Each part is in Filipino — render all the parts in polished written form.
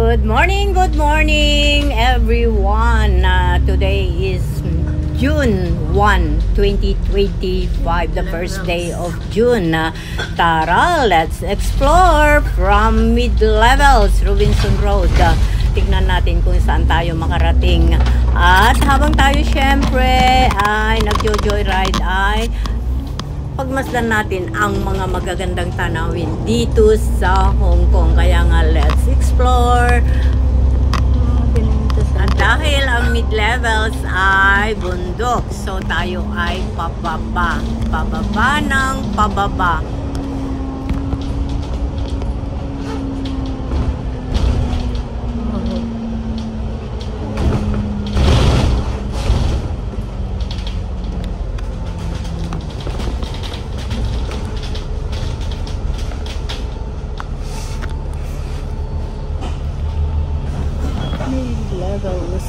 Good morning everyone. Today is June 1, 2025, the first day of June. Tara, let's explore from Mid-Levels, Robinson Road. Tignan natin kung saan tayo makarating. At habang tayo syempre ay nagjo-joyride ay pagmasdan natin ang mga magagandang tanawin dito sa Hong Kong. Kaya nga, let's explore. At dahil ang mid-levels ay bundok, so tayo ay pababa ng pababa. Levels.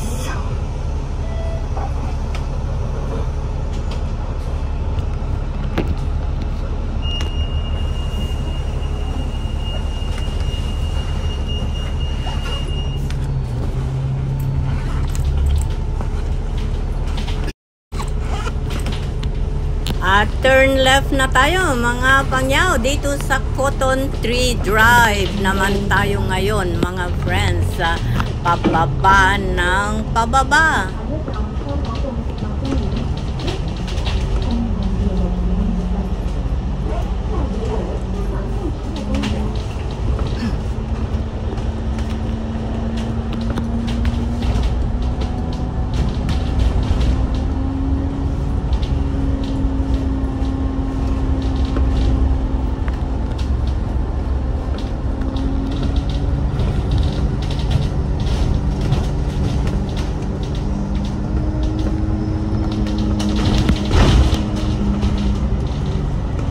At turn left na tayo mga pangyaw dito sa Cotton Tree Drive naman tayo ngayon mga friends. Pababa ng pababa.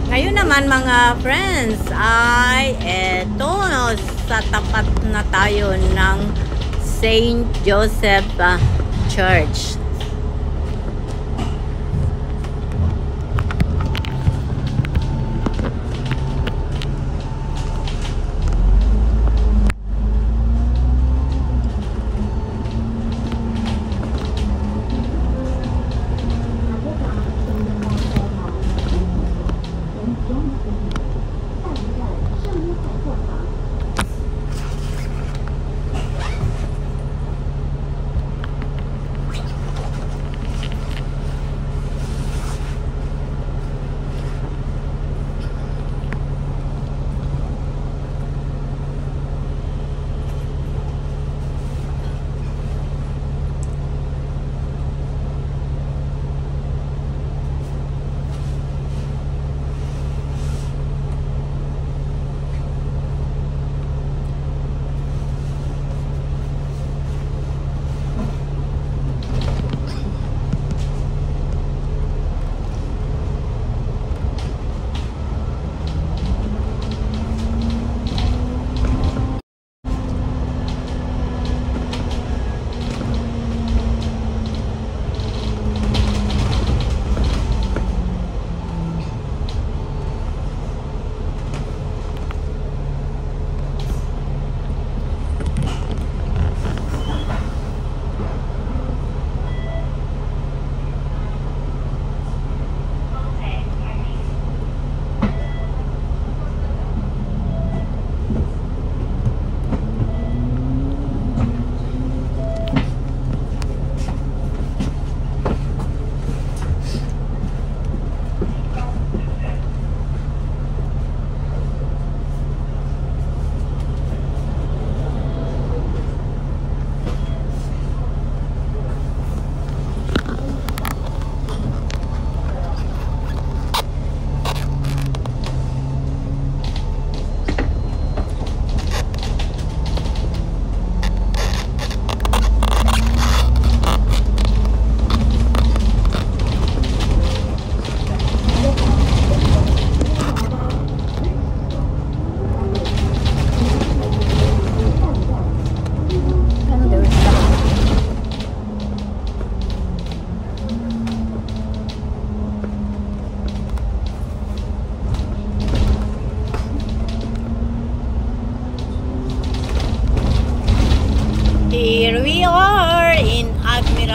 Ngayon naman mga friends ay eto, sa tapat na tayo ng St. Joseph Church.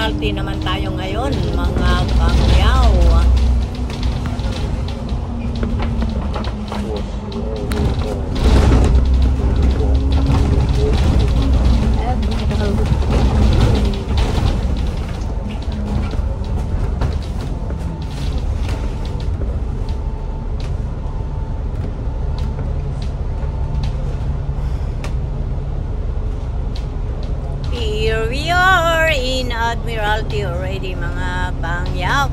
Admiralty naman tayo ngayon, mga pangyaw. Here we are in Admiralty already, mga pangyaw.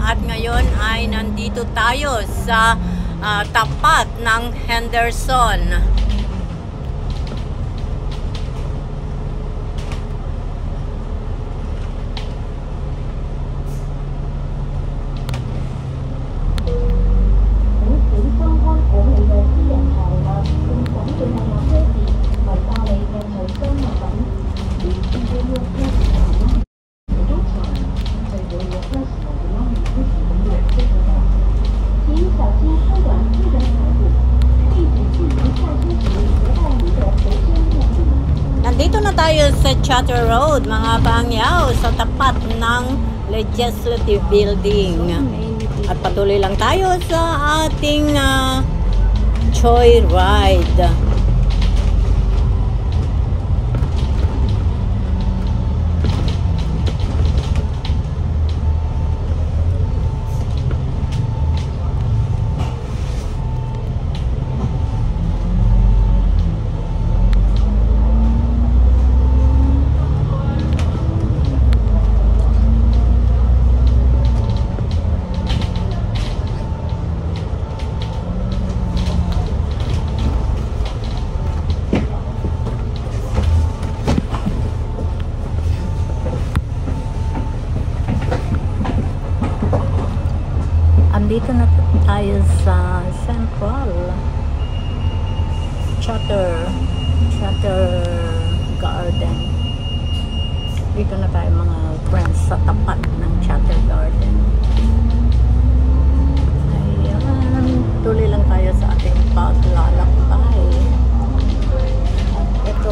At ngayon ay nandito tayo sa tapat ng Henderson. Nandito na tayo sa Chater Road, mga pangyaw, sa tapat ng Legislative Building. At patuloy lang tayo sa ating joyride. Andito na tayo sa Central Chater Garden. Dito na tayo, mga friends, sa tapat ng Chater Garden. Ayan, tuloy lang tayo sa ating paglalakbay. Ito,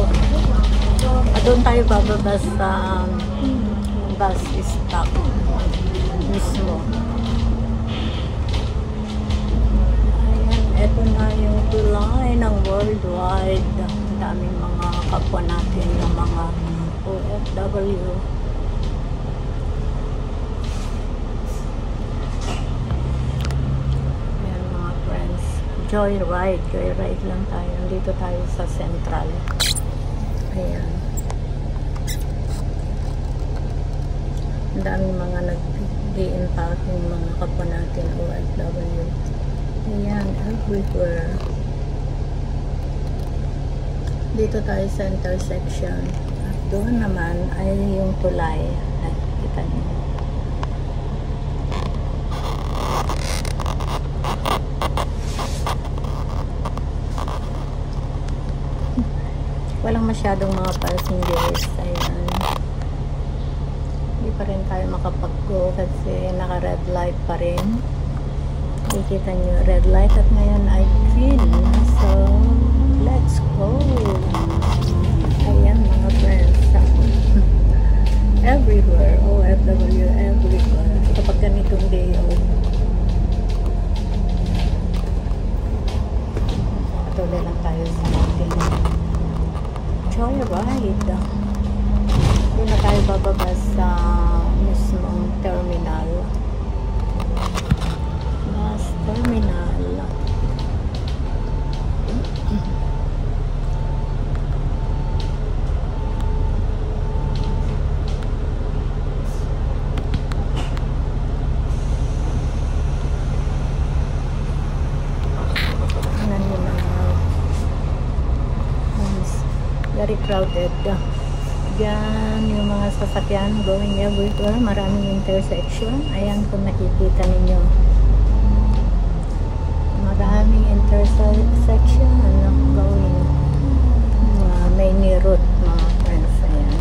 doon tayo bababa sa bus stop mismo. Ito na yung tulay ng worldwide. Ang daming mga kapwa natin ng mga OFW. Ayan, mga friends. Joyride lang tayo. Nandito tayo sa Central. Ayan. Ang daming mga nag-i-impact yung mga kapwa natin OFW. Ayan, everywhere. Dito tayo sa intersection. At doon naman ay yung tulay. At kita niyo. Walang masyadong mga passengers. Ayan. Hindi pa rin tayo makapag-go kasi naka-red light pa rin. Kikita nyo, red light at ngayon ay green. So, let's go. Ayan mga friends. Everywhere. OFW everywhere. Kapag ganitong day off. Patuloy lang tayo sa ating joyride. Doon na tayo bababa sa mismong terminal. Bus terminal. Very crowded. Yan yung mga sasakyan going everywhere. Maraming intersection. Ayan kung nakikita ninyo. Maraming intersection going main route mga friends. Ayan.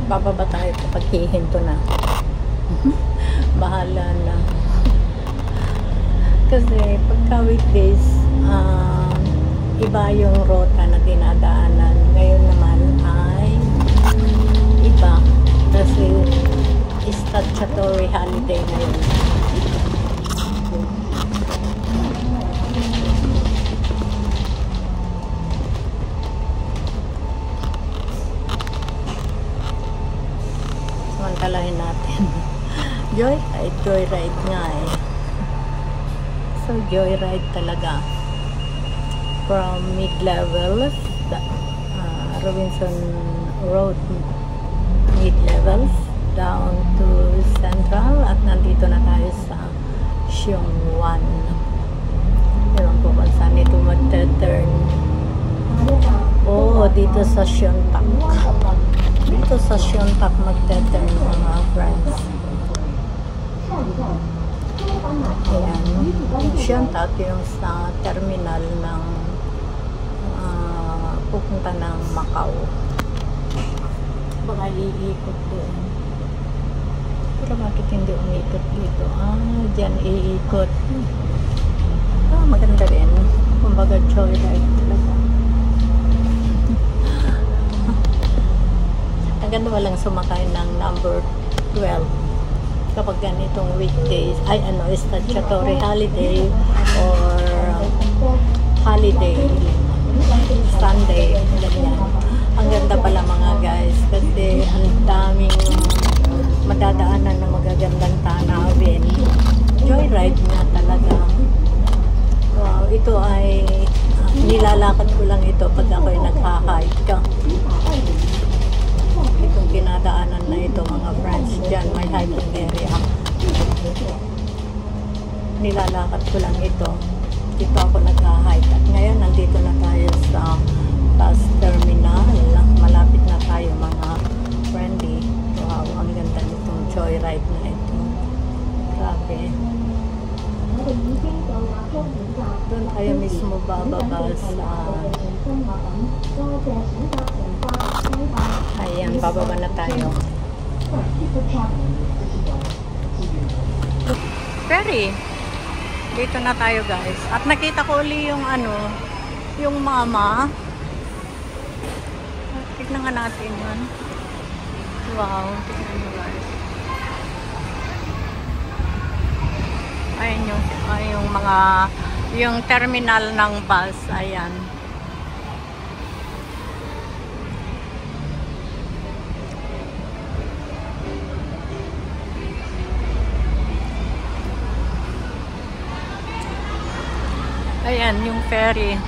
Bababa tayo kapag hihinto na. Bahala na. Kasi pagka weekdays, iba yung rota na dinadaanan. Ngayon naman ay iba. Kasi statutory holiday ngayon. Samantalahin natin. Joyride nga eh. So, joyride talaga. From mid-levels, Robinson Road mid-levels, down to Central, at nandito na tayo sa Siongwan. Ewan ko kung saan ito mag-turn. Oh, dito sa Siontak. Dito sa Siontak mag-turn mga friends. Ayan. Siontak yung sa terminal ng pupunta ng Macau. Baka iikot doon. Pero bakit hindi umikot dito? Dyan iikot. Maganda rin. Kumbaga joyride talaga. Ang ganda walang sumakay ng number 12 kapag ganitong weekdays ay statutory holiday or holiday Sunday, ganyan. Ang ganda pala mga guys kasi ang daming madadaanan na magagandang tanawin. Joyride nga talaga. Wow, ito ay nilalakad ko lang ito pag ako'y nagha-hike. Itong pinadaanan na ito mga friends, dyan may hiking area. Nilalakad ko lang ito. Dito ako nagha-hike at ngayon nandito na tayo sa bus terminal. Malapit na tayo mga friendly. Wow, ang ganda nitong joyride na ito. Grabe. Doon tayo mismo bababa sa ayan, bababa na tayo. Ferry. Dito na tayo guys. At nakita ko uli yung yung mama. Tignan nga natin yun. Wow. Tignan mo guys. Ayan yung terminal ng bus. Ayan. Ayan, yung ferry.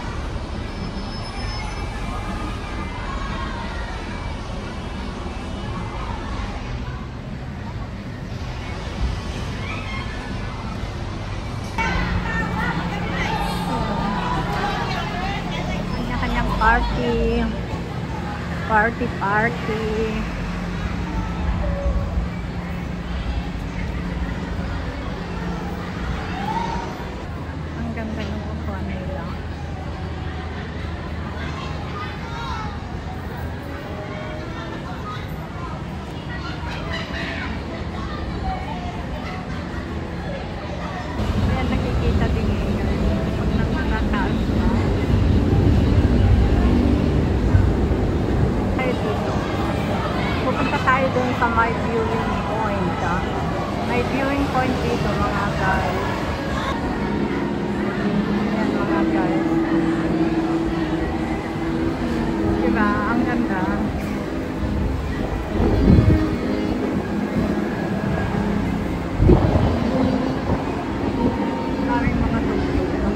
Kanya-kanyang party. Party. Ang ganda ng upuan nila. Ayan, nakikita din ngayon. Pag nakataas na. Tayo dito. Pupunta tayo dun sa my viewing point. May viewing point dito mga guys. Ayan mga guys. Diba? Ang ganda. Maraming mga tugtog.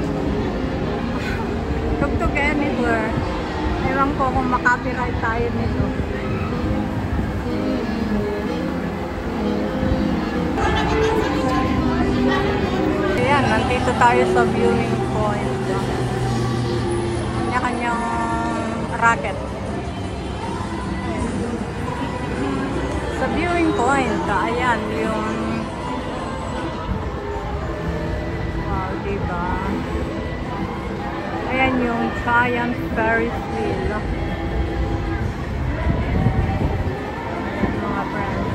Tugtog anywhere. Ewan ko kung makapiright tayo nito. Ayan, nandito tayo sa viewing point. Kanya-kanyang racket. Sa viewing point, ayan yung wow, diba? Ayan yung giant Ferris wheel. Ayan mga friends.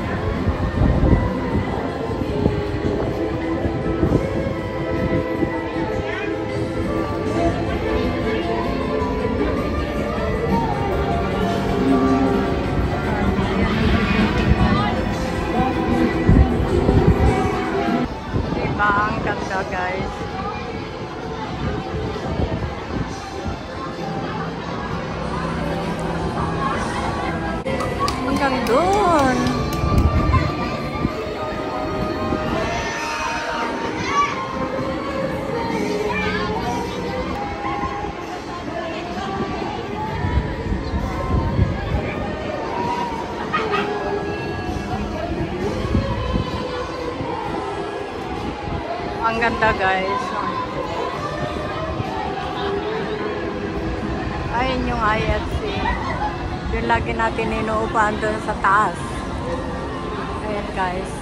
Diba? Ang ganda guys. Hanggang doon. Ang ganda guys. Ayun yung IFC. Doon lagi natin inuupahan doon sa taas. Ayan guys.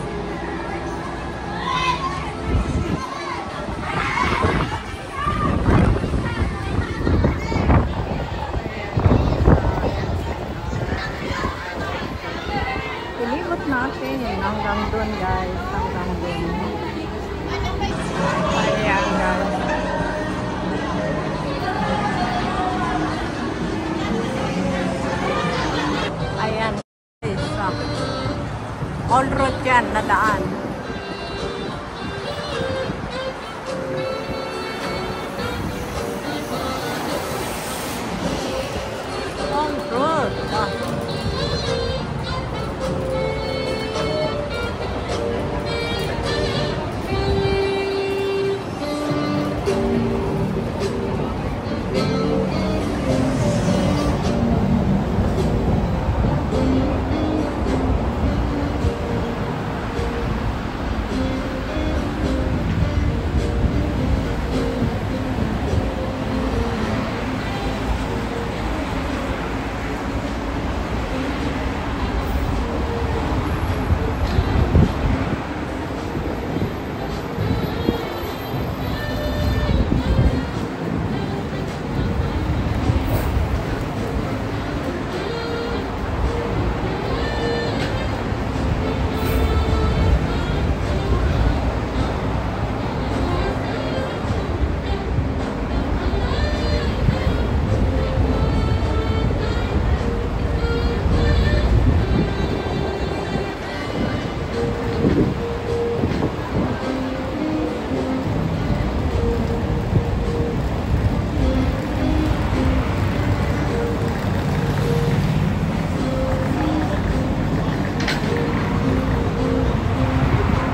Ilibot natin hanggang doon guys. Hanggang doon. Ayan guys. Ayan guys. All road yan na daan. All road.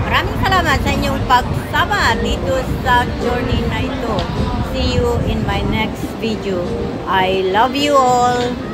Maraming salamat sa inyong pagsama dito sa journey na ito see you in my next video. I love you all.